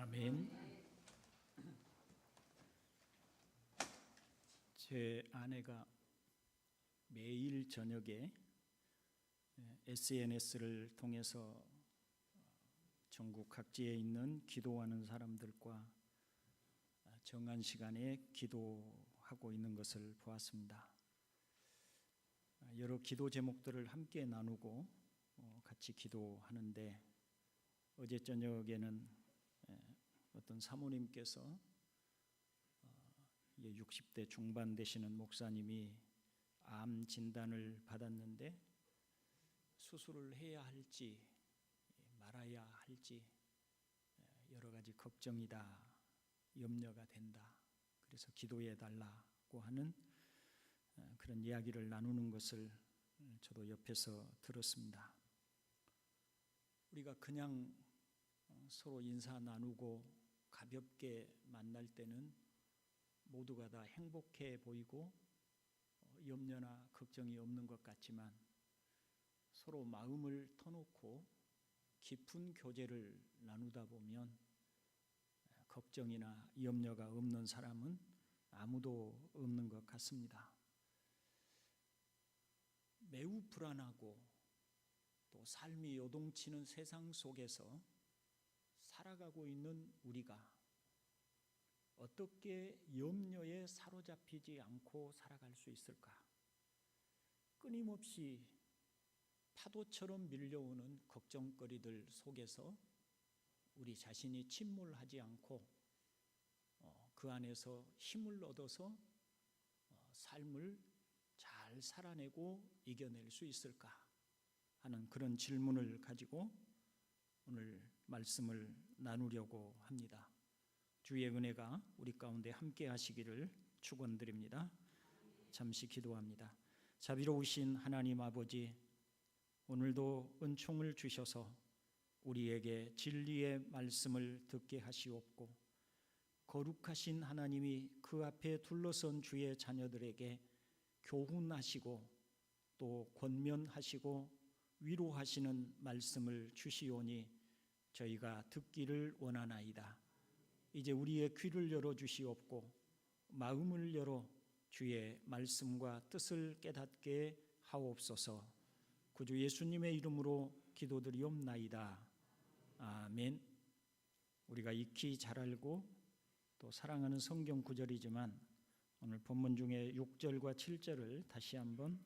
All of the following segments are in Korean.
아멘. 제 아내가 매일 저녁에 SNS를 통해서 전국 각지에 있는 기도하는 사람들과 정한 시간에 기도하고 있는 것을 보았습니다. 여러 기도 제목들을 함께 나누고 같이 기도하는데, 어제 저녁에는 어떤 사모님께서 60대 중반 되시는 목사님이 암 진단을 받았는데 수술을 해야 할지 말아야 할지 여러 가지 걱정이다, 염려가 된다, 그래서 기도해 달라고 하는 그런 이야기를 나누는 것을 저도 옆에서 들었습니다. 우리가 그냥 서로 인사 나누고 가볍게 만날 때는 모두가 다 행복해 보이고 염려나 걱정이 없는 것 같지만, 서로 마음을 터놓고 깊은 교제를 나누다 보면 걱정이나 염려가 없는 사람은 아무도 없는 것 같습니다. 매우 불안하고 또 삶이 요동치는 세상 속에서 살아가고 있는 우리가 어떻게 염려에 사로잡히지 않고 살아갈 수 있을까? 끊임없이 파도처럼 밀려오는 걱정거리들 속에서 우리 자신이 침몰하지 않고 그 안에서 힘을 얻어서 삶을 잘 살아내고 이겨낼 수 있을까 하는 그런 질문을 가지고 오늘 말씀을 나누려고 합니다. 주의 은혜가 우리 가운데 함께 하시기를 축원드립니다. 잠시 기도합니다. 자비로우신 하나님 아버지, 오늘도 은총을 주셔서 우리에게 진리의 말씀을 듣게 하시옵고, 거룩하신 하나님이 그 앞에 둘러선 주의 자녀들에게 교훈하시고 또 권면하시고 위로하시는 말씀을 주시오니 저희가 듣기를 원하나이다. 이제 우리의 귀를 열어주시옵고 마음을 열어 주의 말씀과 뜻을 깨닫게 하옵소서. 구주 예수님의 이름으로 기도드리옵나이다. 아멘. 우리가 익히 잘 알고 또 사랑하는 성경 구절이지만 오늘 본문 중에 6절과 7절을 다시 한번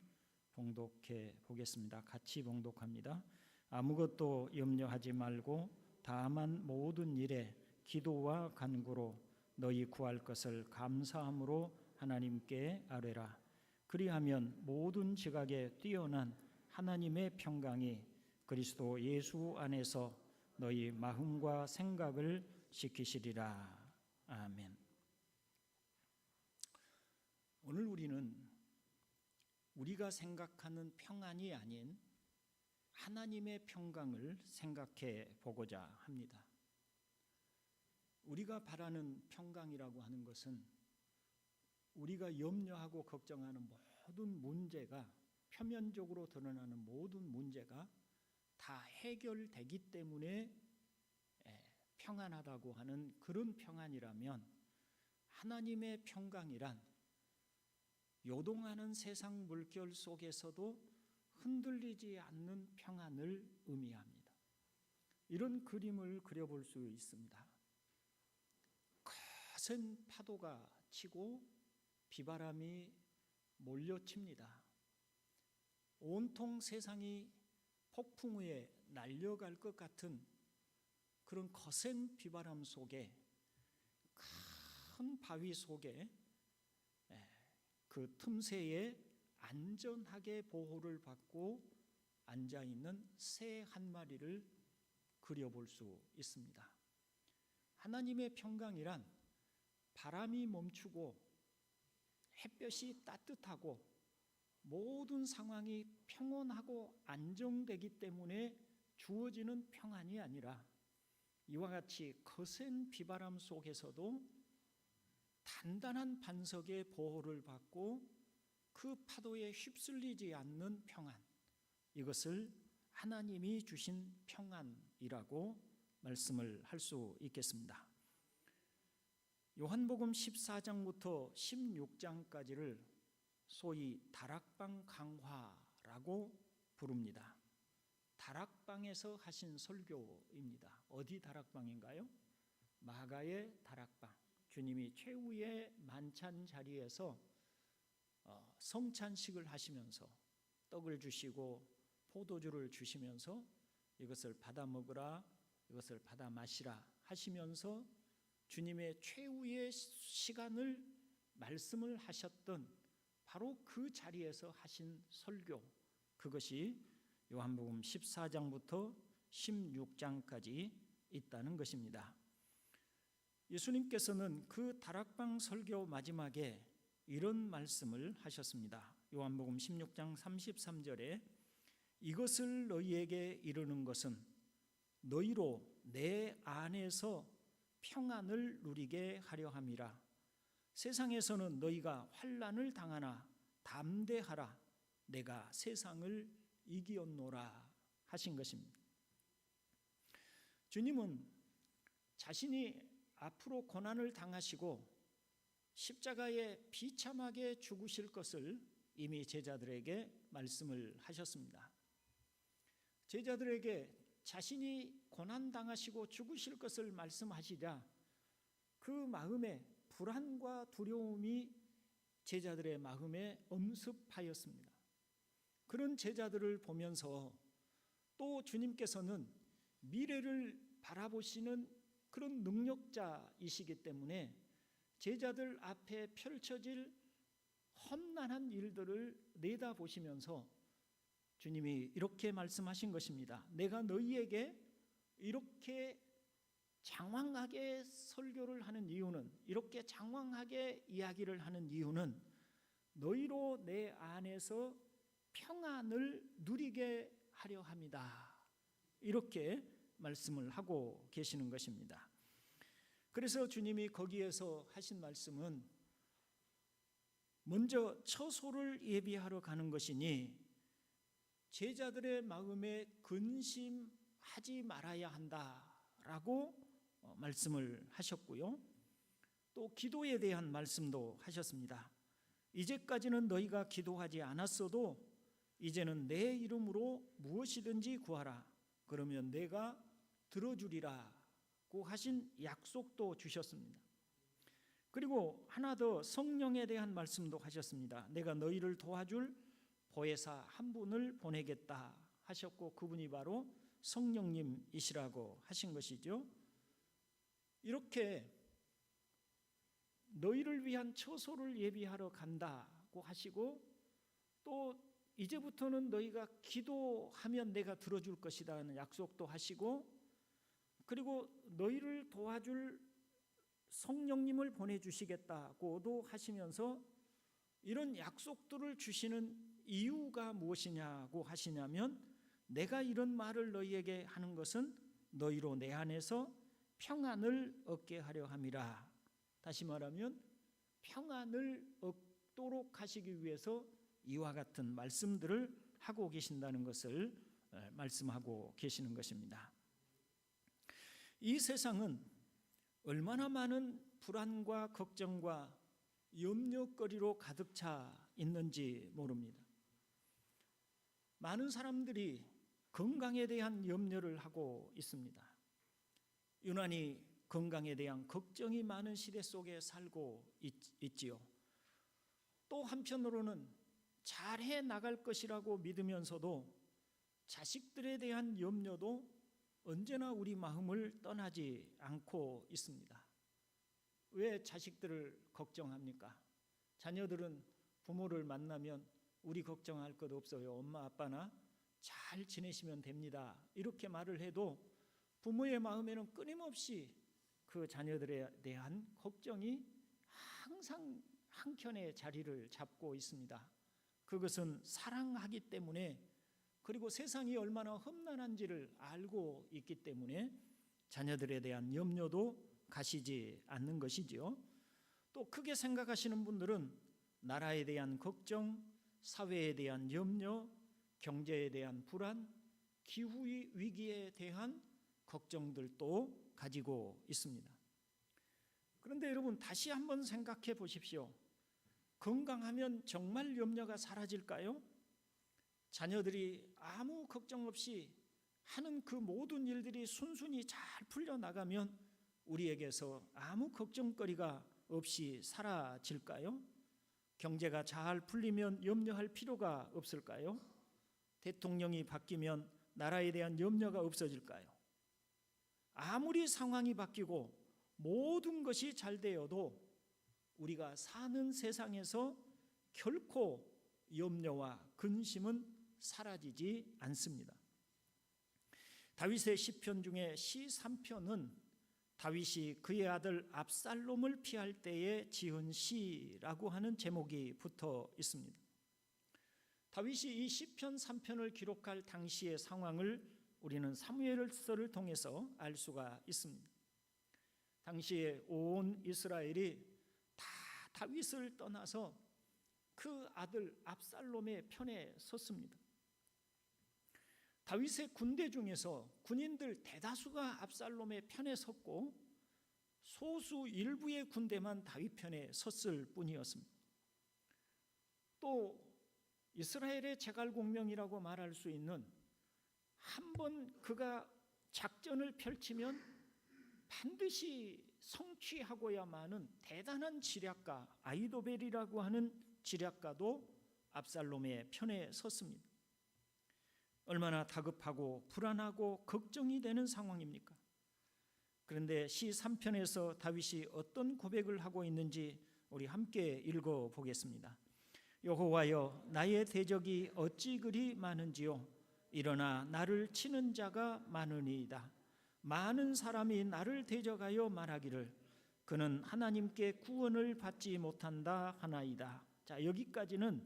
봉독해 보겠습니다. 같이 봉독합니다. 아무것도 염려하지 말고 다만 모든 일에 기도와 간구로 너희 구할 것을 감사함으로 하나님께 아뢰라. 그리하면 모든 지각에 뛰어난 하나님의 평강이 그리스도 예수 안에서 너희 마음과 생각을 지키시리라. 아멘. 오늘 우리는 우리가 생각하는 평안이 아닌 하나님의 평강을 생각해 보고자 합니다. 우리가 바라는 평강이라고 하는 것은 우리가 염려하고 걱정하는 모든 문제가, 표면적으로 드러나는 모든 문제가 다 해결되기 때문에 평안하다고 하는 그런 평안이라면, 하나님의 평강이란 요동하는 세상 물결 속에서도 흔들리지 않는 평안을 의미합니다. 이런 그림을 그려볼 수 있습니다. 거센 파도가 치고 비바람이 몰려칩니다. 온통 세상이 폭풍우에 날려갈 것 같은 그런 거센 비바람 속에, 큰 바위 속에 그 틈새에 안전하게 보호를 받고 앉아있는 새 한 마리를 그려볼 수 있습니다. 하나님의 평강이란 바람이 멈추고 햇볕이 따뜻하고 모든 상황이 평온하고 안정되기 때문에 주어지는 평안이 아니라, 이와 같이 거센 비바람 속에서도 단단한 반석의 보호를 받고 그 파도에 휩쓸리지 않는 평안, 이것을 하나님이 주신 평안이라고 말씀을 할 수 있겠습니다. 요한복음 14장부터 16장까지를 소위 다락방 강화라고 부릅니다. 다락방에서 하신 설교입니다. 어디 다락방인가요? 마가의 다락방. 주님이 최후의 만찬 자리에서 성찬식을 하시면서 떡을 주시고 포도주를 주시면서 이것을 받아 먹으라, 이것을 받아 마시라 하시면서 주님의 최후의 시간을 말씀을 하셨던 바로 그 자리에서 하신 설교, 그것이 요한복음 14장부터 16장까지 있다는 것입니다. 예수님께서는 그 다락방 설교 마지막에 이런 말씀을 하셨습니다. 요한복음 16장 33절에 이것을 너희에게 이르는 것은 너희로 내 안에서 평안을 누리게 하려 함이라. 세상에서는 너희가 환난을 당하나 담대하라. 내가 세상을 이기었노라 하신 것입니다. 주님은 자신이 앞으로 고난을 당하시고 십자가에 비참하게 죽으실 것을 이미 제자들에게 말씀을 하셨습니다. 제자들에게 자신이 고난당하시고 죽으실 것을 말씀하시자 그 마음에 불안과 두려움이 제자들의 마음에 엄습하였습니다. 그런 제자들을 보면서 또 주님께서는 미래를 바라보시는 그런 능력자이시기 때문에 제자들 앞에 펼쳐질 험난한 일들을 내다보시면서 주님이 이렇게 말씀하신 것입니다. 내가 너희에게 이렇게 장황하게 설교를 하는 이유는, 이렇게 장황하게 이야기를 하는 이유는 너희로 내 안에서 평안을 누리게 하려 함이다. 이렇게 말씀을 하고 계시는 것입니다. 그래서 주님이 거기에서 하신 말씀은 먼저 처소를 예비하러 가는 것이니 제자들의 마음에 근심하지 말아야 한다라고 말씀을 하셨고요. 또 기도에 대한 말씀도 하셨습니다. 이제까지는 너희가 기도하지 않았어도 이제는 내 이름으로 무엇이든지 구하라. 그러면 내가 들어주리라고 하신 약속도 주셨습니다. 그리고 하나 더 성령에 대한 말씀도 하셨습니다. 내가 너희를 도와줄 보혜사 한 분을 보내겠다 하셨고 그분이 바로 성령님이시라고 하신 것이죠. 이렇게 너희를 위한 처소를 예비하러 간다고 하시고 또 이제부터는 너희가 기도하면 내가 들어줄 것이다 하는 약속도 하시고 그리고 너희를 도와줄 성령님을 보내주시겠다고도 하시면서 이런 약속들을 주시는 이유가 무엇이냐고 하시냐면 내가 이런 말을 너희에게 하는 것은 너희로 내 안에서 평안을 얻게 하려 함이라. 다시 말하면 평안을 얻도록 하시기 위해서 이와 같은 말씀들을 하고 계신다는 것을 말씀하고 계시는 것입니다. 이 세상은 얼마나 많은 불안과 걱정과 염려거리로 가득 차 있는지 모릅니다. 많은 사람들이 건강에 대한 염려를 하고 있습니다. 유난히 건강에 대한 걱정이 많은 시대 속에 살고 있지요. 또 한편으로는 잘해 나갈 것이라고 믿으면서도 자식들에 대한 염려도 언제나 우리 마음을 떠나지 않고 있습니다. 왜 자식들을 걱정합니까? 자녀들은 부모를 만나면 우리 걱정할 것 없어요. 엄마 아빠나 잘 지내시면 됩니다. 이렇게 말을 해도 부모의 마음에는 끊임없이 그 자녀들에 대한 걱정이 항상 한켠에 자리를 잡고 있습니다. 그것은 사랑하기 때문에 그리고 세상이 얼마나 험난한지를 알고 있기 때문에 자녀들에 대한 염려도 가시지 않는 것이지요. 또 크게 생각하시는 분들은 나라에 대한 걱정, 사회에 대한 염려, 경제에 대한 불안, 기후 위기에 대한 걱정들도 가지고 있습니다. 그런데 여러분 다시 한번 생각해 보십시오. 건강하면 정말 염려가 사라질까요? 자녀들이 아무 걱정 없이 하는 그 모든 일들이 순순히 잘 풀려나가면 우리에게서 아무 걱정거리가 없이 사라질까요? 경제가 잘 풀리면 염려할 필요가 없을까요? 대통령이 바뀌면 나라에 대한 염려가 없어질까요? 아무리 상황이 바뀌고 모든 것이 잘 되어도 우리가 사는 세상에서 결코 염려와 근심은 사라지지 않습니다. 다윗의 시편 중에 시 3편은 다윗이 그의 아들 압살롬을 피할 때에 지은 시라고 하는 제목이 붙어 있습니다. 다윗이 이 시편 3편을 기록할 당시의 상황을 우리는 사무엘서를 통해서 알 수가 있습니다. 당시에 온 이스라엘이 다 다윗을 떠나서 그 아들 압살롬의 편에 섰습니다. 다윗의 군대 중에서 군인들 대다수가 압살롬의 편에 섰고 소수 일부의 군대만 다윗 편에 섰을 뿐이었습니다. 또 이스라엘의 제갈공명이라고 말할 수 있는 한번 그가 작전을 펼치면 반드시 성취하고야만은 대단한 지략가 아히도벨이라고 하는 지략가도 압살롬의 편에 섰습니다. 얼마나 다급하고 불안하고 걱정이 되는 상황입니까? 그런데 시 3편에서 다윗이 어떤 고백을 하고 있는지 우리 함께 읽어보겠습니다. 여호와여, 나의 대적이 어찌 그리 많은지요. 일어나 나를 치는 자가 많으니이다. 많은 사람이 나를 대적하여 말하기를 그는 하나님께 구원을 받지 못한다 하나이다. 자, 여기까지는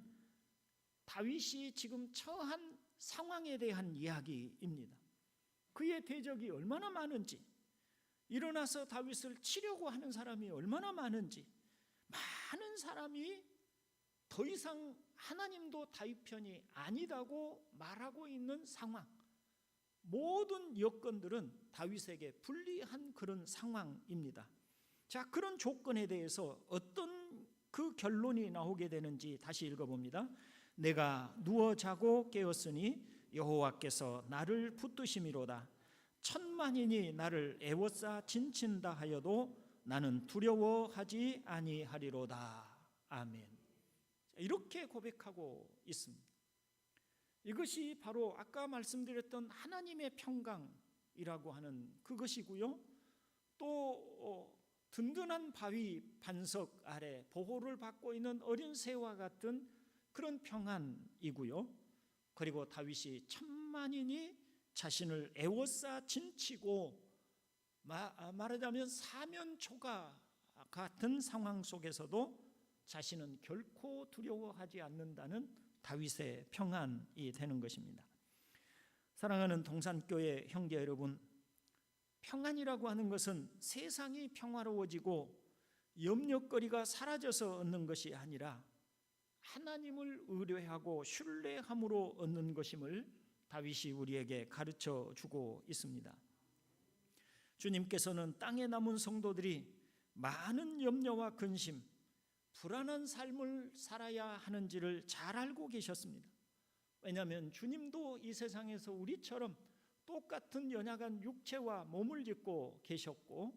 다윗이 지금 처한 상황에 대한 이야기입니다. 그의 대적이 얼마나 많은지, 일어나서 다윗을 치려고 하는 사람이 얼마나 많은지, 많은 사람이 더 이상 하나님도 다윗 편이 아니다고 말하고 있는 상황, 모든 여건들은 다윗에게 불리한 그런 상황입니다. 자, 그런 조건에 대해서 어떤 그 결론이 나오게 되는지 다시 읽어봅니다. 내가 누워 자고 깨었으니 여호와께서 나를 붙드심이로다. 천만인이 나를 애워싸 진친다 하여도 나는 두려워하지 아니하리로다. 아멘. 이렇게 고백하고 있습니다. 이것이 바로 아까 말씀드렸던 하나님의 평강이라고 하는 그것이고요. 또 든든한 바위 반석 아래 보호를 받고 있는 어린 새와 같은 그런 평안이고요. 그리고 다윗이 천만인이 자신을 애워싸 진치고 말하자면 사면초가 같은 상황 속에서도 자신은 결코 두려워하지 않는다는 다윗의 평안이 되는 것입니다. 사랑하는 동산교회 형제 여러분, 평안이라고 하는 것은 세상이 평화로워지고 염려거리가 사라져서 얻는 것이 아니라 하나님을 의뢰하고 신뢰함으로 얻는 것임을 다윗이 우리에게 가르쳐 주고 있습니다. 주님께서는 땅에 남은 성도들이 많은 염려와 근심, 불안한 삶을 살아야 하는지를 잘 알고 계셨습니다. 왜냐하면 주님도 이 세상에서 우리처럼 똑같은 연약한 육체와 몸을 입고 계셨고,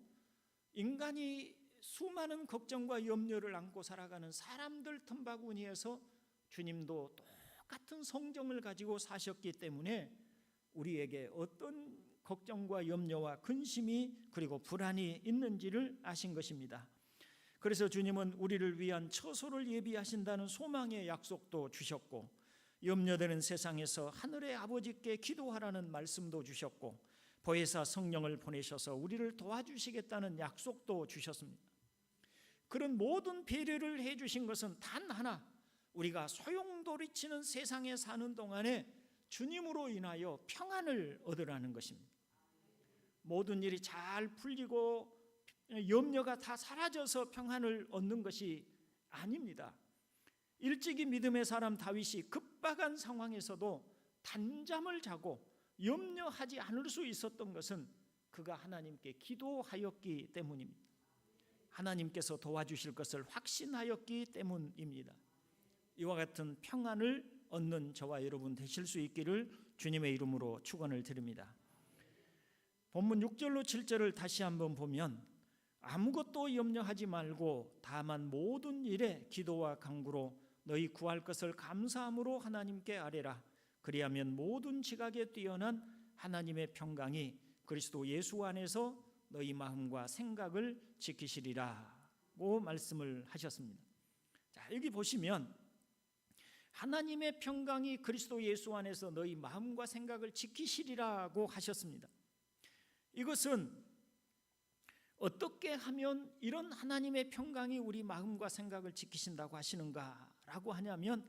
인간이 수많은 걱정과 염려를 안고 살아가는 사람들 틈바구니에서 주님도 똑같은 성정을 가지고 사셨기 때문에 우리에게 어떤 걱정과 염려와 근심이 그리고 불안이 있는지를 아신 것입니다. 그래서 주님은 우리를 위한 처소를 예비하신다는 소망의 약속도 주셨고, 염려되는 세상에서 하늘의 아버지께 기도하라는 말씀도 주셨고, 보혜사 성령을 보내셔서 우리를 도와주시겠다는 약속도 주셨습니다. 그런 모든 배려를 해주신 것은 단 하나, 우리가 소용돌이치는 세상에 사는 동안에 주님으로 인하여 평안을 얻으라는 것입니다. 모든 일이 잘 풀리고 염려가 다 사라져서 평안을 얻는 것이 아닙니다. 일찍이 믿음의 사람 다윗이 급박한 상황에서도 단잠을 자고 염려하지 않을 수 있었던 것은 그가 하나님께 기도하였기 때문입니다. 하나님께서 도와주실 것을 확신하였기 때문입니다. 이와 같은 평안을 얻는 저와 여러분 되실 수 있기를 주님의 이름으로 축원을 드립니다. 본문 6절로 7절을 다시 한번 보면 아무것도 염려하지 말고 다만 모든 일에 기도와 간구로 너희 구할 것을 감사함으로 하나님께 아뢰라. 그리하면 모든 지각에 뛰어난 하나님의 평강이 그리스도 예수 안에서 너희 마음과 생각을 지키시리라고 말씀을 하셨습니다. 자, 여기 보시면 하나님의 평강이 그리스도 예수 안에서 너희 마음과 생각을 지키시리라고 하셨습니다. 이것은 어떻게 하면 이런 하나님의 평강이 우리 마음과 생각을 지키신다고 하시는가라고 하냐면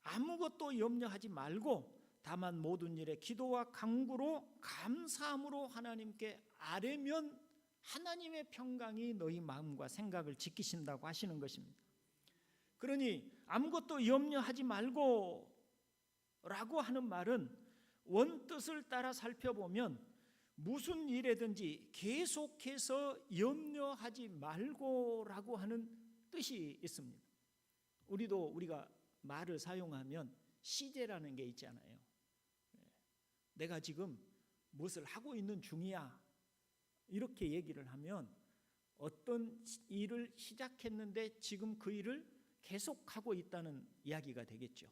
아무것도 염려하지 말고 다만 모든 일에 기도와 간구로 감사함으로 하나님께 아뢰면 하나님의 평강이 너희 마음과 생각을 지키신다고 하시는 것입니다. 그러니 아무것도 염려하지 말고 라고 하는 말은 원뜻을 따라 살펴보면 무슨 일에든지 계속해서 염려하지 말고라고 하는 뜻이 있습니다. 우리가 말을 사용하면 시제라는 게 있잖아요. 내가 지금 무엇을 하고 있는 중이야 이렇게 얘기를 하면 어떤 일을 시작했는데 지금 그 일을 계속하고 있다는 이야기가 되겠죠.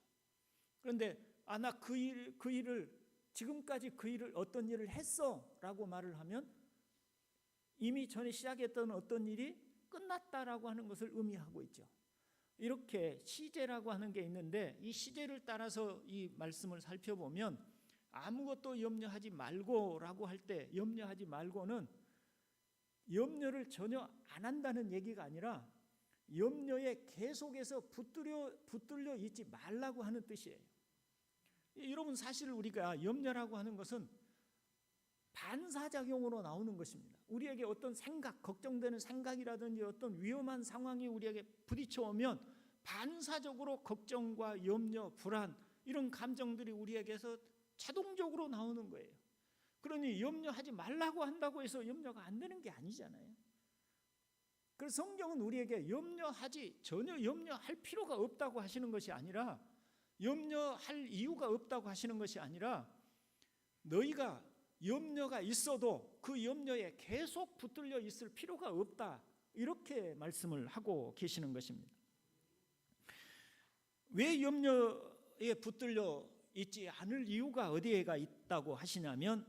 그런데 나 그 일을 지금까지 그 일을 어떤 일을 했어 라고 말을 하면 이미 전에 시작했던 어떤 일이 끝났다라고 하는 것을 의미하고 있죠. 이렇게 시제라고 하는 게 있는데 이 시제를 따라서 이 말씀을 살펴보면 아무것도 염려하지 말고라고 할 때 염려하지 말고는 염려를 전혀 안 한다는 얘기가 아니라 염려에 계속해서 붙들려 있지 말라고 하는 뜻이에요. 여러분 사실 우리가 염려라고 하는 것은 반사작용으로 나오는 것입니다. 우리에게 어떤 생각, 걱정되는 생각이라든지 어떤 위험한 상황이 우리에게 부딪혀 오면 반사적으로 걱정과 염려, 불안 이런 감정들이 우리에게서 자동적으로 나오는 거예요. 그러니 염려하지 말라고 한다고 해서 염려가 안 되는 게 아니잖아요. 그래서 성경은 우리에게 전혀 염려할 필요가 없다고 하시는 것이 아니라 염려할 이유가 없다고 하시는 것이 아니라 너희가 염려가 있어도 그 염려에 계속 붙들려 있을 필요가 없다 이렇게 말씀을 하고 계시는 것입니다. 왜 염려에 붙들려 있지 않을 이유가 어디에가 있다고 하시냐면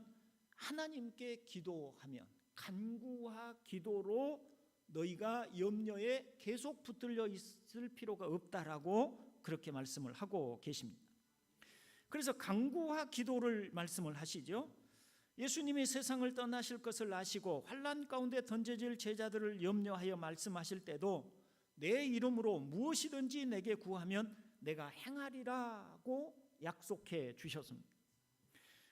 하나님께 기도하면 간구와 기도로 너희가 염려에 계속 붙들려 있을 필요가 없다라고 그렇게 말씀을 하고 계십니다. 그래서 간구와 기도를 말씀을 하시죠. 예수님이 세상을 떠나실 것을 아시고 환난 가운데 던져질 제자들을 염려하여 말씀하실 때도 내 이름으로 무엇이든지 내게 구하면 내가 행하리라고 약속해 주셨습니다.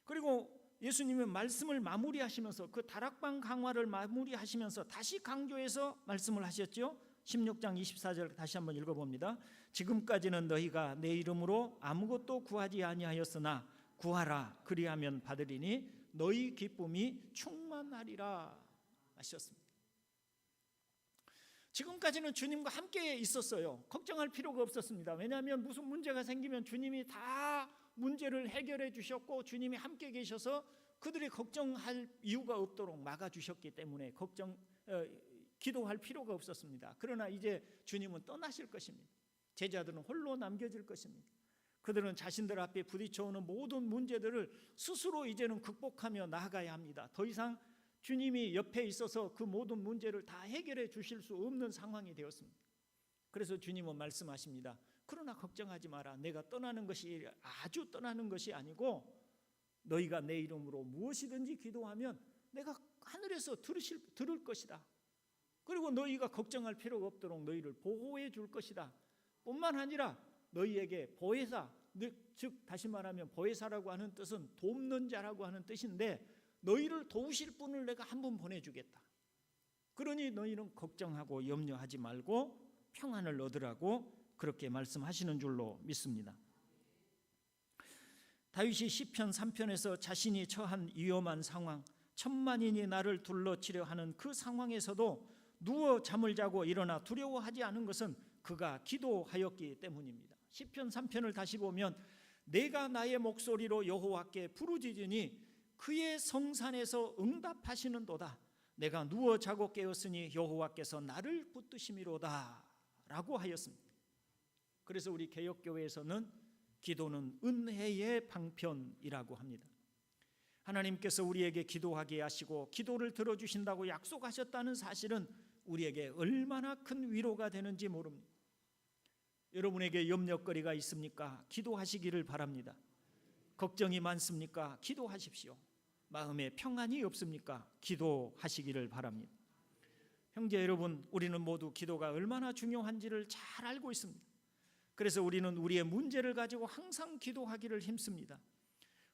그리고 예수님은 말씀을 마무리하시면서 그 다락방 강화를 마무리하시면서 다시 강조해서 말씀을 하셨죠. 16장 24절 다시 한번 읽어봅니다. 지금까지는 너희가 내 이름으로 아무것도 구하지 아니하였으나 구하라 그리하면 받으리니 너희 기쁨이 충만하리라 하셨습니다. 지금까지는 주님과 함께 있었어요. 걱정할 필요가 없었습니다. 왜냐하면 무슨 문제가 생기면 주님이 다 문제를 해결해 주셨고 주님이 함께 계셔서 그들이 걱정할 이유가 없도록 막아주셨기 때문에 기도할 필요가 없었습니다. 그러나 이제 주님은 떠나실 것입니다. 제자들은 홀로 남겨질 것입니다. 그들은 자신들 앞에 부딪혀오는 모든 문제들을 스스로 이제는 극복하며 나아가야 합니다. 더 이상 주님이 옆에 있어서 그 모든 문제를 다 해결해 주실 수 없는 상황이 되었습니다. 그래서 주님은 말씀하십니다. 그러나 걱정하지 마라. 내가 떠나는 것이 아주 떠나는 것이 아니고 너희가 내 이름으로 무엇이든지 기도하면 내가 하늘에서 들을 것이다. 그리고 너희가 걱정할 필요가 없도록 너희를 보호해 줄 것이다. 뿐만 아니라 너희에게 보혜사, 즉 다시 말하면 보혜사라고 하는 뜻은 돕는 자라고 하는 뜻인데 너희를 도우실 분을 내가 한 분 보내주겠다. 그러니 너희는 걱정하고 염려하지 말고 평안을 얻으라고 그렇게 말씀하시는 줄로 믿습니다. 다윗이 시편 3편에서 자신이 처한 위험한 상황, 천만인이 나를 둘러치려 하는 그 상황에서도 누워 잠을 자고 일어나 두려워하지 않은 것은 그가 기도하였기 때문입니다. 시편 3편을 다시 보면 내가 나의 목소리로 여호와께 부르짖으니 그의 성산에서 응답하시는도다. 내가 누워 자고 깨었으니 여호와께서 나를 붙드심이로다 라고 하였습니다. 그래서 우리 개역교회에서는 기도는 은혜의 방편이라고 합니다. 하나님께서 우리에게 기도하게 하시고 기도를 들어주신다고 약속하셨다는 사실은 우리에게 얼마나 큰 위로가 되는지 모릅니다. 여러분에게 염려거리가 있습니까? 기도하시기를 바랍니다. 걱정이 많습니까? 기도하십시오. 마음에 평안이 없습니까? 기도하시기를 바랍니다. 형제 여러분, 우리는 모두 기도가 얼마나 중요한지를 잘 알고 있습니다. 그래서 우리는 우리의 문제를 가지고 항상 기도하기를 힘씁니다.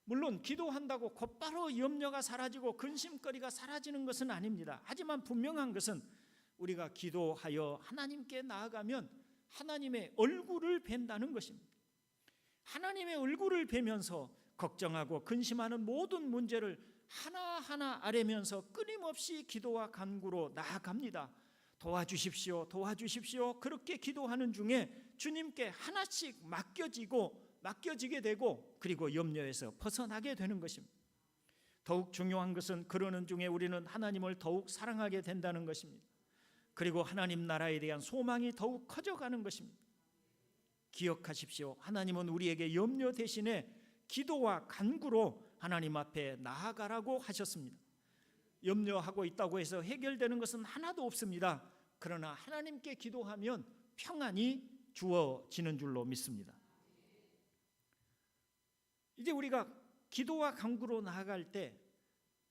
물론 기도한다고 곧바로 염려가 사라지고 근심거리가 사라지는 것은 아닙니다. 하지만 분명한 것은 우리가 기도하여 하나님께 나아가면 하나님의 얼굴을 뵌다는 것입니다. 하나님의 얼굴을 뵈면서 걱정하고 근심하는 모든 문제를 하나하나 아뢰면서 끊임없이 기도와 간구로 나아갑니다. 도와주십시오, 도와주십시오. 그렇게 기도하는 중에 주님께 하나씩 맡겨지게 되고 그리고 염려에서 벗어나게 되는 것입니다. 더욱 중요한 것은 그러는 중에 우리는 하나님을 더욱 사랑하게 된다는 것입니다. 그리고 하나님 나라에 대한 소망이 더욱 커져가는 것입니다. 기억하십시오. 하나님은 우리에게 염려 대신에 기도와 간구로 하나님 앞에 나아가라고 하셨습니다. 염려하고 있다고 해서 해결되는 것은 하나도 없습니다. 그러나 하나님께 기도하면 평안이 주어지는 줄로 믿습니다. 이제 우리가 기도와 간구로 나아갈 때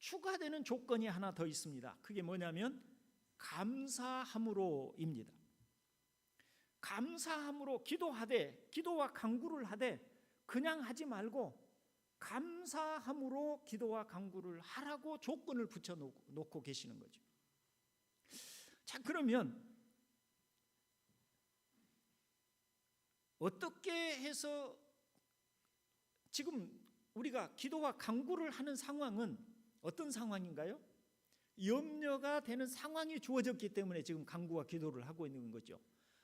추가되는 조건이 하나 더 있습니다. 그게 뭐냐면 감사함으로입니다. 감사함으로 기도와 간구를 하되 그냥 하지 말고 감사함으로 기도와 간구를 하라고 조건을 붙여놓고 계시는 거죠. 자, 그러면 어떻게 해서 지금 우리가 기도와 간구를 하는 상황은 어떤 상황인가요? 염려가 되는 상황이 주어졌기 때문에 지금 간구와 기도를 하고 있는 거죠.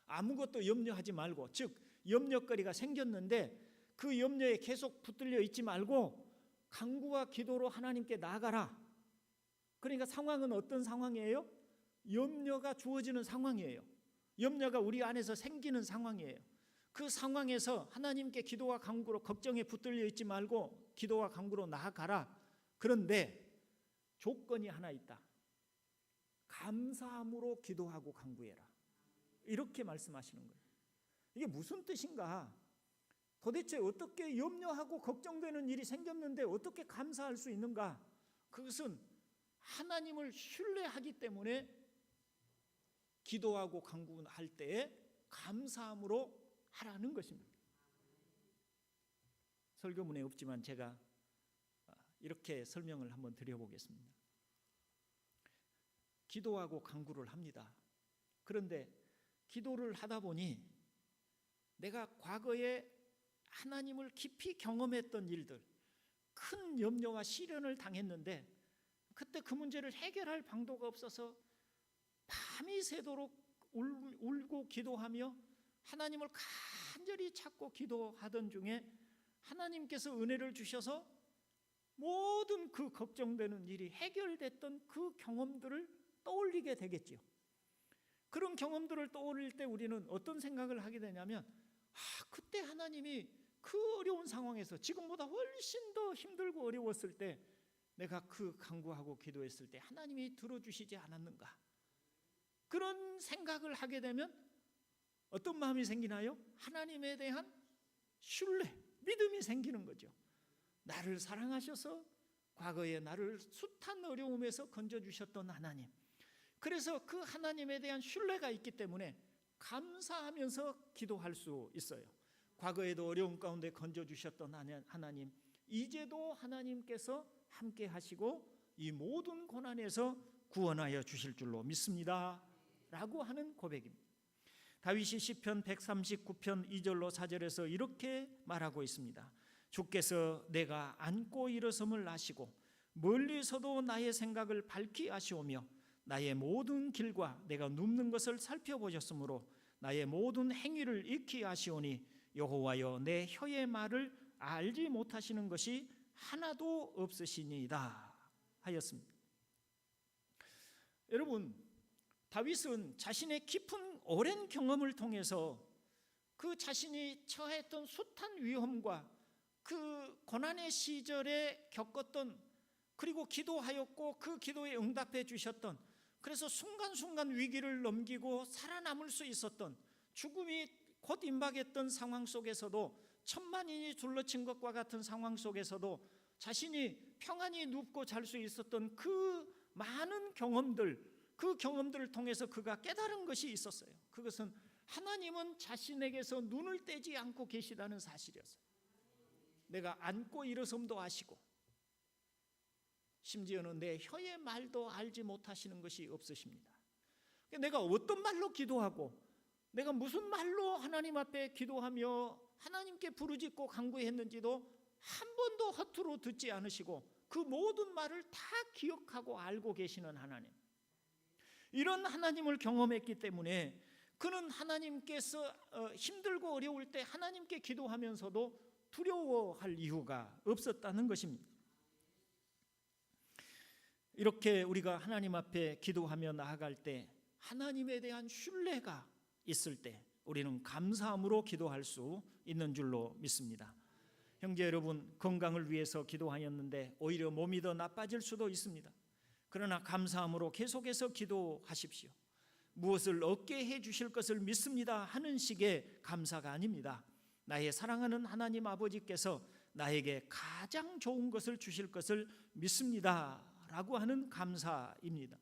아무것도 염려하지 말고, 즉 염려거리가 생겼는데 그 염려에 계속 붙들려 있지 말고 간구와 기도로 하나님께 나아가라. 그러니까 상황은 어떤 상황이에요? 염려가 주어지는 상황이에요. 염려가 우리 안에서 생기는 상황이에요. 그 상황에서 하나님께 기도와 간구로 걱정에 붙들려 있지 말고 기도와 간구로 나아가라. 그런데 조건이 하나 있다. 감사함으로 기도하고 간구해라. 이렇게 말씀하시는 거예요. 이게 무슨 뜻인가? 도대체 어떻게 염려하고 걱정되는 일이 생겼는데 어떻게 감사할 수 있는가? 그것은 하나님을 신뢰하기 때문에 기도하고 간구할 때에 감사함으로 하라는 것입니다. 설교문에 없지만 제가 이렇게 설명을 한번 드려보겠습니다. 기도하고 간구를 합니다. 그런데 기도를 하다 보니 내가 과거에 하나님을 깊이 경험했던 일들, 큰 염려와 시련을 당했는데 그때 그 문제를 해결할 방도가 없어서 밤이 새도록 울고 기도하며 하나님을 간절히 찾고 기도하던 중에 하나님께서 은혜를 주셔서 모든 그 걱정되는 일이 해결됐던 그 경험들을 떠올리게 되겠죠. 그런 경험들을 떠올릴 때 우리는 어떤 생각을 하게 되냐면 그때 하나님이 그 어려운 상황에서 지금보다 훨씬 더 힘들고 어려웠을 때 내가 그 간구하고 기도했을 때 하나님이 들어주시지 않았는가? 그런 생각을 하게 되면 어떤 마음이 생기나요? 하나님에 대한 신뢰, 믿음이 생기는 거죠. 나를 사랑하셔서 과거에 나를 숱한 어려움에서 건져주셨던 하나님, 그래서 그 하나님에 대한 신뢰가 있기 때문에 감사하면서 기도할 수 있어요. 과거에도 어려움 가운데 건져주셨던 하나님, 이제도 하나님께서 함께 하시고 이 모든 고난에서 구원하여 주실 줄로 믿습니다 라고 하는 고백입니다. 다윗이 시편 139편 2절로 4절에서 이렇게 말하고 있습니다. 주께서 내가 앉고 일어섬을 아시고 멀리서도 나의 생각을 밝히 아시오며 나의 모든 길과 내가 눕는 것을 살펴보셨으므로 나의 모든 행위를 익히 아시오니 여호와여 내 혀의 말을 알지 못하시는 것이 하나도 없으시니이다 하였습니다. 여러분, 다윗은 자신의 깊은 오랜 경험을 통해서 그 자신이 처했던 숱한 위험과 그 고난의 시절에 겪었던, 그리고 기도하였고 그 기도에 응답해 주셨던, 그래서 순간순간 위기를 넘기고 살아남을 수 있었던, 죽음이 곧 임박했던 상황 속에서도, 천만인이 둘러친 것과 같은 상황 속에서도 자신이 평안히 눕고 잘 수 있었던 그 많은 경험들, 그 경험들을 통해서 그가 깨달은 것이 있었어요. 그것은 하나님은 자신에게서 눈을 떼지 않고 계시다는 사실이었어요. 내가 앉고 일어섬도 아시고, 심지어는 내 혀의 말도 알지 못하시는 것이 없으십니다. 내가 어떤 말로 기도하고, 내가 무슨 말로 하나님 앞에 기도하며 하나님께 부르짖고 간구했는지도 한 번도 허투루 듣지 않으시고 그 모든 말을 다 기억하고 알고 계시는 하나님, 이런 하나님을 경험했기 때문에 그는 하나님께서 힘들고 어려울 때 하나님께 기도하면서도 두려워할 이유가 없었다는 것입니다. 이렇게 우리가 하나님 앞에 기도하며 나아갈 때, 하나님에 대한 신뢰가 있을 때 우리는 감사함으로 기도할 수 있는 줄로 믿습니다. 형제 여러분, 건강을 위해서 기도하였는데 오히려 몸이 더 나빠질 수도 있습니다. 그러나 감사함으로 계속해서 기도하십시오. 무엇을 얻게 해 주실 것을 믿습니다 하는 식의 감사가 아닙니다. 나의 사랑하는 하나님 아버지께서 나에게 가장 좋은 것을 주실 것을 믿습니다 라고 하는 감사입니다.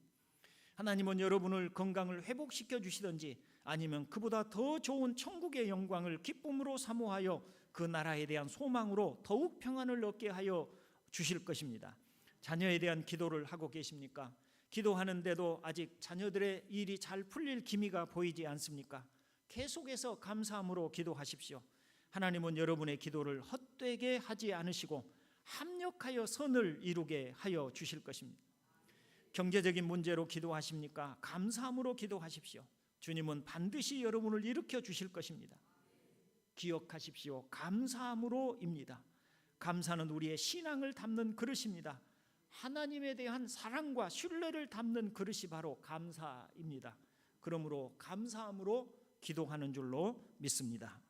하나님은 여러분을 건강을 회복시켜 주시든지 아니면 그보다 더 좋은 천국의 영광을 기쁨으로 사모하여 그 나라에 대한 소망으로 더욱 평안을 얻게 하여 주실 것입니다. 자녀에 대한 기도를 하고 계십니까? 기도하는데도 아직 자녀들의 일이 잘 풀릴 기미가 보이지 않습니까? 계속해서 감사함으로 기도하십시오. 하나님은 여러분의 기도를 헛되게 하지 않으시고 합력하여 선을 이루게 하여 주실 것입니다. 경제적인 문제로 기도하십니까? 감사함으로 기도하십시오. 주님은 반드시 여러분을 일으켜 주실 것입니다. 기억하십시오. 감사함으로입니다. 감사는 우리의 신앙을 담는 그릇입니다. 하나님에 대한 사랑과 신뢰를 담는 그릇이 바로 감사입니다. 그러므로 감사함으로 기도하는 줄로 믿습니다.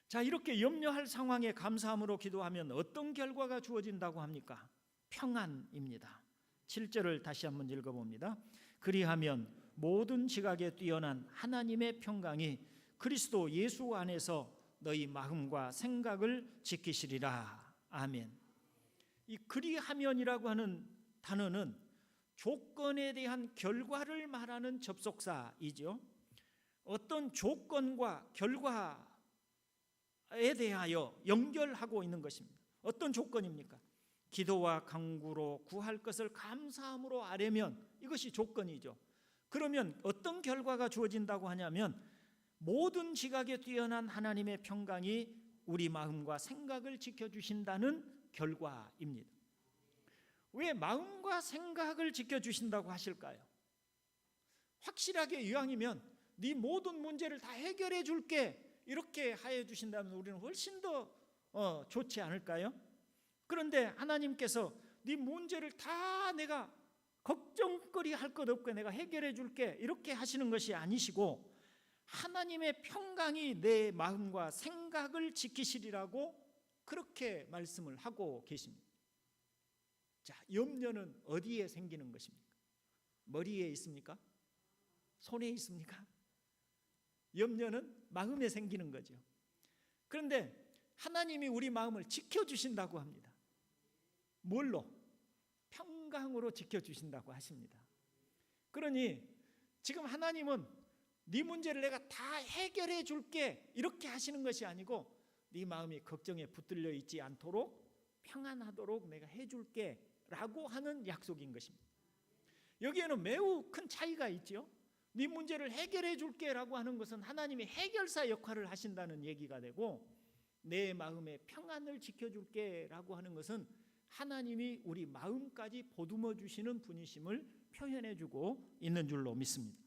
자, 이렇게 염려할 상황에 감사함으로 기도하면 어떤 결과가 주어진다고 합니까? 평안입니다. 7절을 다시 한번 읽어봅니다. 그리하면 모든 지각에 뛰어난 하나님의 평강이 그리스도 예수 안에서 너희 마음과 생각을 지키시리라. 아멘. 이 그리하면이라고 하는 단어는 조건에 대한 결과를 말하는 접속사이죠. 어떤 조건과 결과에 대하여 연결하고 있는 것입니다. 어떤 조건입니까? 기도와 간구로 구할 것을 감사함으로 아뢰면 이것이 조건이죠. 그러면 어떤 결과가 주어진다고 하냐면 모든 지각에 뛰어난 하나님의 평강이 우리 마음과 생각을 지켜주신다는 결과입니다. 왜 마음과 생각을 지켜주신다고 하실까요? 확실하게 이왕이면 네 모든 문제를 다 해결해 줄게 이렇게 하여 주신다면 우리는 훨씬 더 좋지 않을까요? 그런데 하나님께서 네 문제를 다 내가 걱정거리 할 것 없고 내가 해결해 줄게 이렇게 하시는 것이 아니시고 하나님의 평강이 내 마음과 생각을 지키시리라고 그렇게 말씀을 하고 계십니다. 자, 염려는 어디에 생기는 것입니까? 머리에 있습니까? 손에 있습니까? 염려는 마음에 생기는 거죠. 그런데 하나님이 우리 마음을 지켜주신다고 합니다. 뭘로? 평강으로 지켜주신다고 하십니다. 그러니 지금 하나님은 네 문제를 내가 다 해결해 줄게 이렇게 하시는 것이 아니고 네 마음이 걱정에 붙들려 있지 않도록 평안하도록 내가 해줄게 라고 하는 약속인 것입니다. 여기에는 매우 큰 차이가 있죠. 네 문제를 해결해 줄게 라고 하는 것은 하나님이 해결사 역할을 하신다는 얘기가 되고 내 마음의 평안을 지켜줄게 라고 하는 것은 하나님이 우리 마음까지 보듬어 주시는 분이심을 표현해 주고 있는 줄로 믿습니다.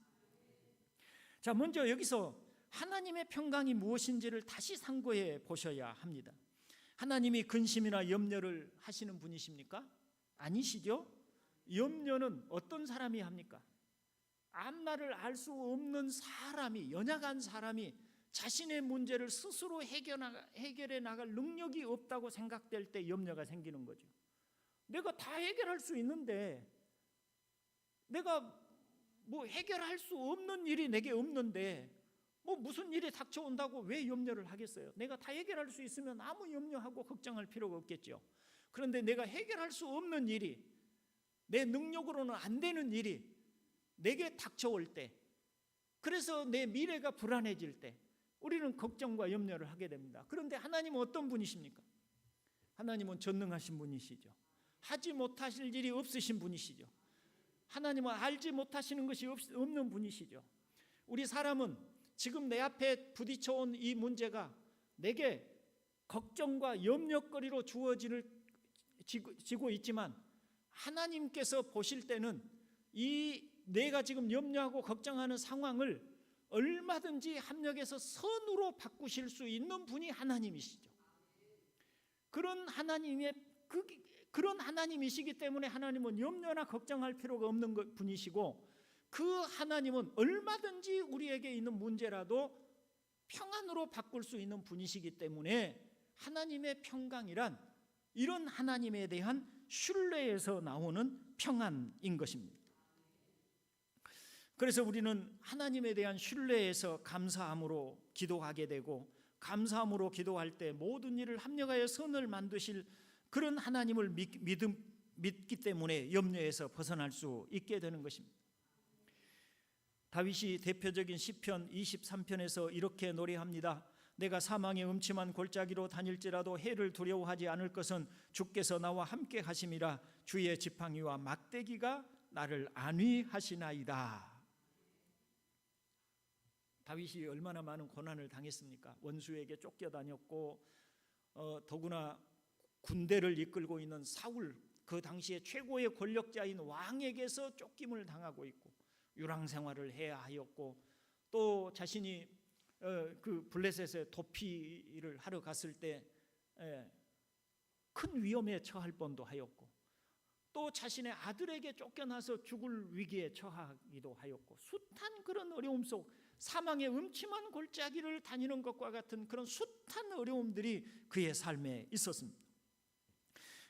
자, 먼저 여기서 하나님의 평강이 무엇인지를 다시 상고해 보셔야 합니다. 하나님이 근심이나 염려를 하시는 분이십니까? 아니시죠? 염려는 어떤 사람이 합니까? 앞날을 알 수 없는 사람이, 연약한 사람이 자신의 문제를 스스로 해결해 나갈 능력이 없다고 생각될 때 염려가 생기는 거죠. 내가 다 해결할 수 있는데, 내가 뭐 해결할 수 없는 일이 내게 없는데 뭐 무슨 일이 닥쳐온다고 왜 염려를 하겠어요? 내가 다 해결할 수 있으면 아무 염려하고 걱정할 필요가 없겠죠. 그런데 내가 해결할 수 없는 일이, 내 능력으로는 안 되는 일이 내게 닥쳐올 때, 그래서 내 미래가 불안해질 때 우리는 걱정과 염려를 하게 됩니다. 그런데 하나님은 어떤 분이십니까? 하나님은 전능하신 분이시죠. 하지 못하실 일이 없으신 분이시죠. 하나님은 알지 못하시는 것이 없는 분이시죠. 우리 사람은 지금 내 앞에 부딪혀온 이 문제가 내게 걱정과 염려거리로 지고 있지만, 하나님께서 보실 때는 이 내가 지금 염려하고 걱정하는 상황을 얼마든지 합력해서 선으로 바꾸실 수 있는 분이 하나님이시죠. 그런 하나님이시기 때문에 하나님은 염려나 걱정할 필요가 없는 분이시고, 그 하나님은 얼마든지 우리에게 있는 문제라도 평안으로 바꿀 수 있는 분이시기 때문에 하나님의 평강이란 이런 하나님에 대한 신뢰에서 나오는 평안인 것입니다. 그래서 우리는 하나님에 대한 신뢰에서 감사함으로 기도하게 되고, 감사함으로 기도할 때 모든 일을 합력하여 선을 만드실 그런 하나님을 믿기 때문에 염려에서 벗어날 수 있게 되는 것입니다. 다윗이 대표적인 시편 23편에서 이렇게 노래합니다. 내가 사망의 음침한 골짜기로 다닐지라도 해를 두려워하지 않을 것은 주께서 나와 함께 하심이라. 주의 지팡이와 막대기가 나를 안위하시나이다. 다윗이 얼마나 많은 고난을 당했습니까? 원수에게 쫓겨다녔고, 더구나 군대를 이끌고 있는 사울, 그 당시에 최고의 권력자인 왕에게서 쫓김을 당하고 있고 유랑 생활을 해야 하였고, 또 자신이 그 블레셋에 도피를 하러 갔을 때 큰 위험에 처할 뻔도 하였고, 또 자신의 아들에게 쫓겨나서 죽을 위기에 처하기도 하였고, 숱한 그런 어려움 속 사망의 음침한 골짜기를 다니는 것과 같은 그런 숱한 어려움들이 그의 삶에 있었습니다.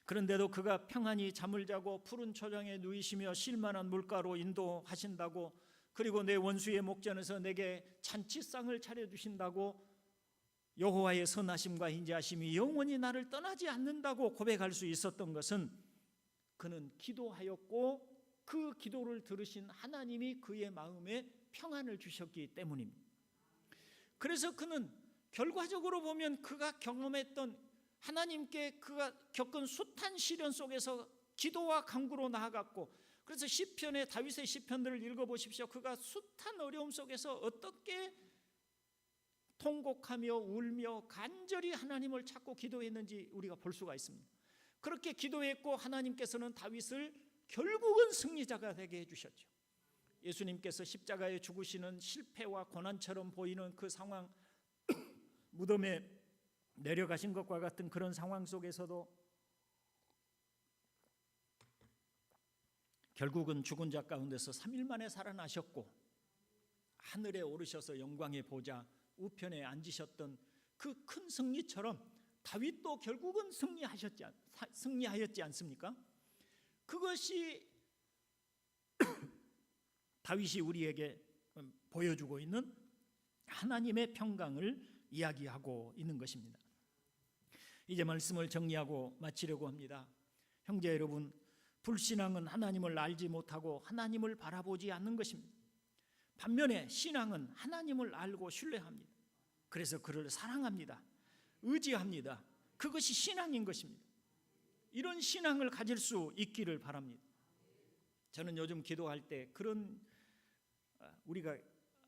그런데도 그가 평안히 잠을 자고 푸른 초장에 누이시며 쉴만한 물가로 인도하신다고, 그리고 내 원수의 목전에서 내게 잔치상을 차려주신다고, 여호와의 선하심과 인자하심이 영원히 나를 떠나지 않는다고 고백할 수 있었던 것은 그는 기도하였고 그 기도를 들으신 하나님이 그의 마음에 평안을 주셨기 때문입니다. 그래서 그는 결과적으로 보면 그가 경험했던 하나님께 그가 겪은 숱한 시련 속에서 기도와 간구로 나아갔고, 그래서 시편의 다윗의 시편들을 읽어보십시오. 그가 숱한 어려움 속에서 어떻게 통곡하며 울며 간절히 하나님을 찾고 기도했는지 우리가 볼 수가 있습니다. 그렇게 기도했고 하나님께서는 다윗을 결국은 승리자가 되게 해주셨죠. 예수님께서 십자가에 죽으시는 실패와 고난처럼 보이는 그 상황, 무덤에 내려가신 것과 같은 그런 상황 속에서도 결국은 죽은 자 가운데서 3일 만에 살아나셨고, 하늘에 오르셔서 영광의 보좌 우편에 앉으셨던 그 큰 승리처럼 다윗도 결국은 승리하였지 않습니까? 그것이 다윗이 우리에게 보여주고 있는 하나님의 평강을 이야기하고 있는 것입니다. 이제 말씀을 정리하고 마치려고 합니다. 형제 여러분, 불신앙은 하나님을 알지 못하고 하나님을 바라보지 않는 것입니다. 반면에 신앙은 하나님을 알고 신뢰합니다. 그래서 그를 사랑합니다. 의지합니다. 그것이 신앙인 것입니다. 이런 신앙을 가질 수 있기를 바랍니다. 저는 요즘 기도할 때 그런, 우리가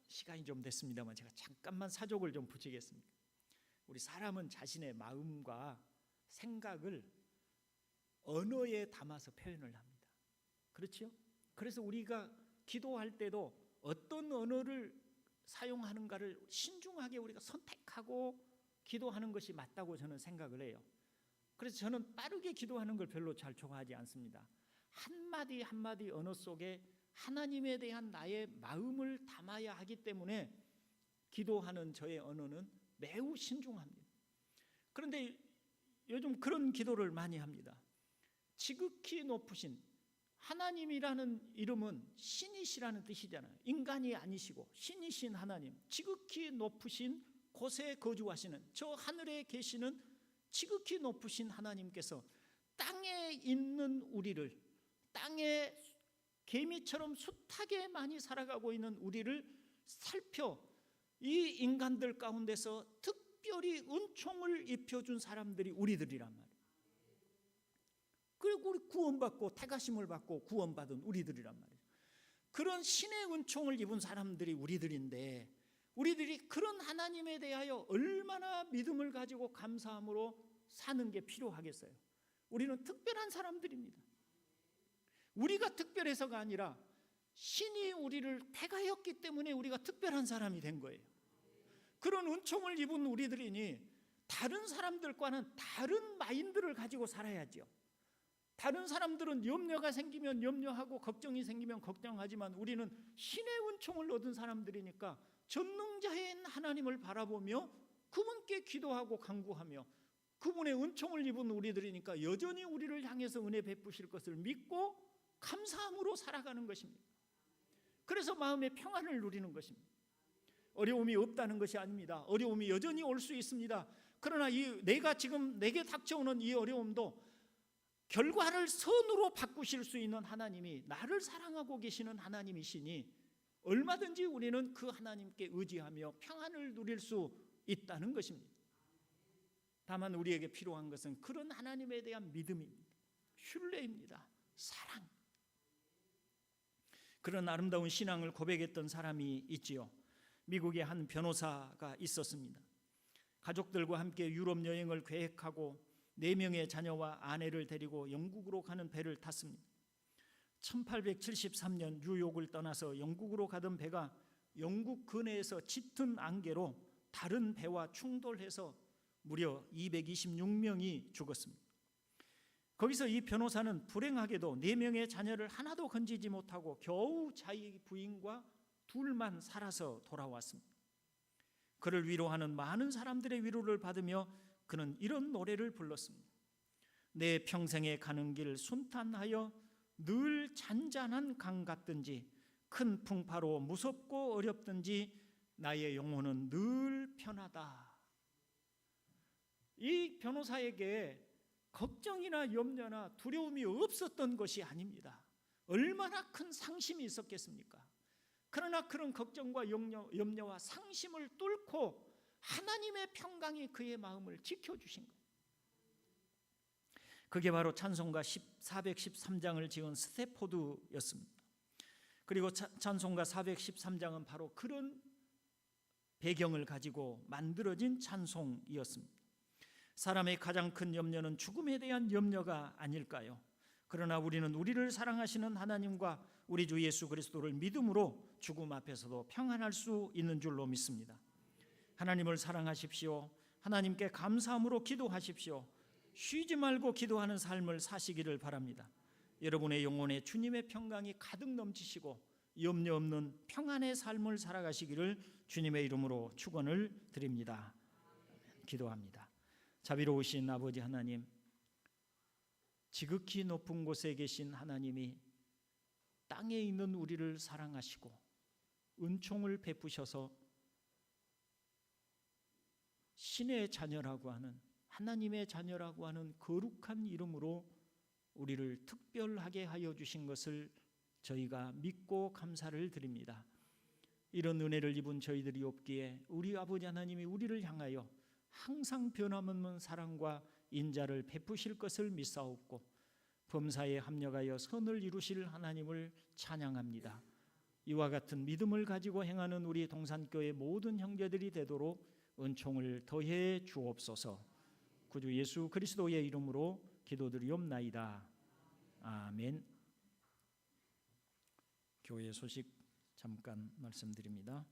시간이 좀 됐습니다만 제가 잠깐만 사족을 좀 붙이겠습니다. 우리 사람은 자신의 마음과 생각을 언어에 담아서 표현을 합니다. 그렇죠? 그래서 우리가 기도할 때도 어떤 언어를 사용하는가를 신중하게 우리가 선택하고 기도하는 것이 맞다고 저는 생각을 해요. 그래서 저는 빠르게 기도하는 걸 별로 잘 좋아하지 않습니다. 한마디 한마디 언어 속에 하나님에 대한 나의 마음을 담아야 하기 때문에 기도하는 저의 언어는 매우 신중합니다. 그런데 요즘 그런 기도를 많이 합니다. 지극히 높으신 하나님이라는 이름은 신이시라는 뜻이잖아요. 인간이 아니시고 신이신 하나님, 지극히 높으신 곳에 거주하시는 저 하늘에 계시는 지극히 높으신 하나님께서 땅에 있는 우리를, 땅에 개미처럼 숱하게 많이 살아가고 있는 우리를 살펴 이 인간들 가운데서 특별히 은총을 입혀준 사람들이 우리들이란 말이에요. 그리고 우리 구원받고 택하심을 받고 구원받은 우리들이란 말이에요. 그런 신의 은총을 입은 사람들이 우리들인데, 우리들이 그런 하나님에 대하여 얼마나 믿음을 가지고 감사함으로 사는 게 필요하겠어요. 우리는 특별한 사람들입니다. 우리가 특별해서가 아니라 신이 우리를 택하였기 때문에 우리가 특별한 사람이 된 거예요. 그런 은총을 입은 우리들이니 다른 사람들과는 다른 마인드를 가지고 살아야죠. 다른 사람들은 염려가 생기면 염려하고 걱정이 생기면 걱정하지만 우리는 신의 은총을 얻은 사람들이니까 전능자인 하나님을 바라보며 그분께 기도하고 간구하며 그분의 은총을 입은 우리들이니까 여전히 우리를 향해서 은혜 베푸실 것을 믿고 감사함으로 살아가는 것입니다. 그래서 마음의 평안을 누리는 것입니다. 어려움이 없다는 것이 아닙니다. 어려움이 여전히 올 수 있습니다. 그러나 내가 지금 내게 닥쳐오는 이 어려움도 결과를 선으로 바꾸실 수 있는 하나님이 나를 사랑하고 계시는 하나님이시니 얼마든지 우리는 그 하나님께 의지하며 평안을 누릴 수 있다는 것입니다. 다만 우리에게 필요한 것은 그런 하나님에 대한 믿음입니다. 신뢰입니다. 사랑. 그런 아름다운 신앙을 고백했던 사람이 있지요. 미국의 한 변호사가 있었습니다. 가족들과 함께 유럽 여행을 계획하고 4명의 자녀와 아내를 데리고 영국으로 가는 배를 탔습니다. 1873년 뉴욕을 떠나서 영국으로 가던 배가 영국 근해에서 짙은 안개로 다른 배와 충돌해서 무려 226명이 죽었습니다. 거기서 이 변호사는 불행하게도 4명의 자녀를 하나도 건지지 못하고 겨우 자기 부인과 둘만 살아서 돌아왔습니다. 그를 위로하는 많은 사람들의 위로를 받으며 그는 이런 노래를 불렀습니다. 내 평생에 가는 길 순탄하여 늘 잔잔한 강 같든지 큰 풍파로 무섭고 어렵든지 나의 영혼은 늘 편하다. 이 변호사에게 걱정이나 염려나 두려움이 없었던 것이 아닙니다. 얼마나 큰 상심이 있었겠습니까? 그러나 그런 걱정과 염려와 상심을 뚫고 하나님의 평강이 그의 마음을 지켜주신 거예요. 그게 바로 찬송가 413장을 지은 스태포드였습니다. 그리고 찬송가 413장은 바로 그런 배경을 가지고 만들어진 찬송이었습니다. 사람의 가장 큰 염려는 죽음에 대한 염려가 아닐까요? 그러나 우리는 우리를 사랑하시는 하나님과 우리 주 예수 그리스도를 믿음으로 죽음 앞에서도 평안할 수 있는 줄로 믿습니다. 하나님을 사랑하십시오. 하나님께 감사함으로 기도하십시오. 쉬지 말고 기도하는 삶을 사시기를 바랍니다. 여러분의 영혼에 주님의 평강이 가득 넘치시고 염려 없는 평안의 삶을 살아가시기를 주님의 이름으로 축원을 드립니다. 기도합니다. 자비로우신 아버지 하나님, 지극히 높은 곳에 계신 하나님이 땅에 있는 우리를 사랑하시고 은총을 베푸셔서 신의 자녀라고 하는, 하나님의 자녀라고 하는 거룩한 이름으로 우리를 특별하게 하여 주신 것을 저희가 믿고 감사를 드립니다. 이런 은혜를 입은 저희들이 없기에 우리 아버지 하나님이 우리를 향하여 항상 변함없는 사랑과 인자를 베푸실 것을 믿사옵고 범사에 합력하여 선을 이루실 하나님을 찬양합니다. 이와 같은 믿음을 가지고 행하는 우리 동산교회 모든 형제들이 되도록 은총을 더해 주옵소서. 구주 예수 그리스도의 이름으로 기도드리옵나이다. 아멘. 교회 소식 잠깐 말씀드립니다.